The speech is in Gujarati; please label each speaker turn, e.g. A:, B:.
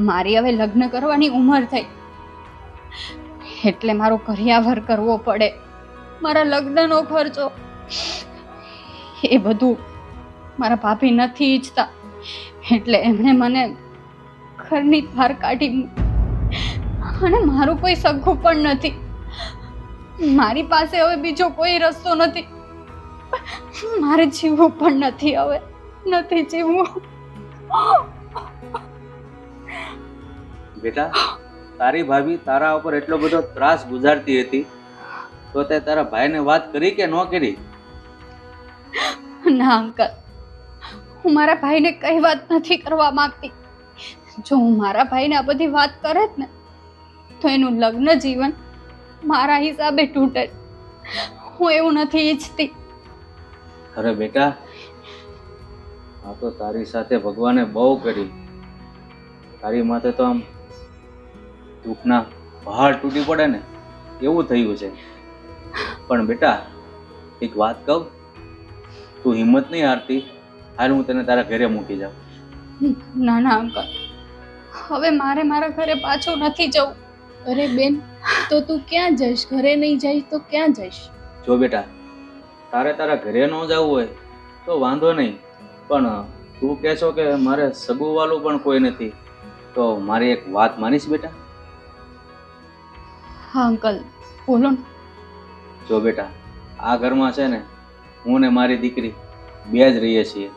A: મારી હવે લગ્ન કરવાની ઉંમર થઈ એટલે મારો કરિયાવર કરવો પડે, મારા લગ્નનો ખર્ચો, એ બધું મારા ભાભી નથી ઈચ્છતા એટલે એમણે મને ઘરની બહાર કાઢી. અને મારું કોઈ સગું પણ નથી. મારી પાસે હવે બીજો કોઈ રસ્તો નથી. મારે જીવવું પણ નથી, હવે નથી જીવવું.
B: બેટા, તારી ભાભી તારા ઉપર એટલો બધો ત્રાસ ગુજારતી હતી તો તે તારા ભાઈને વાત કરી કે ન કરી?
A: ના અંકલ, હું મારા ભાઈને કઈ વાત નથી કરવા માંગતી. જો હું મારા ભાઈને આ બધી વાત કરે જ ને તો એનું લગ્ન જીવન મારા હિસાબે તૂટે. હું એવું નથી ઈચ્છતી.
B: અરે બેટા, આ તો તારી સાથે ભગવાને બહુ કરી. તારી માથે તો આમ દુઃખના પહાડ તૂટી પડે ને એવું થયું છે. પણ બેટા, એક વાત કહું, તું હિંમત નહીં હારતી. હાલ હું તને તારા ઘરે મૂકી જાઉં.
A: ના ના અંકલ, હવે મારે મારા ઘરે પાછું નથી જવું.
C: અરે બેન, તો તું ક્યાં જઈશ? ઘરે નહીં જઈશ તો ક્યાં જઈશ?
B: જો બેટા, તારે તારા ઘરે ન જવું હોય તો વાંધો નહીં, પણ તું કહેશો કે મારે સગું વાલું પણ કોઈ નથી તો મારી એક વાત માનીશ બેટા?
A: હા અંકલ, બોલો ને.
B: જો બેટા, આ ઘરમાં છે ને હું ને મારી દીકરી બે જ રહીએ છીએ.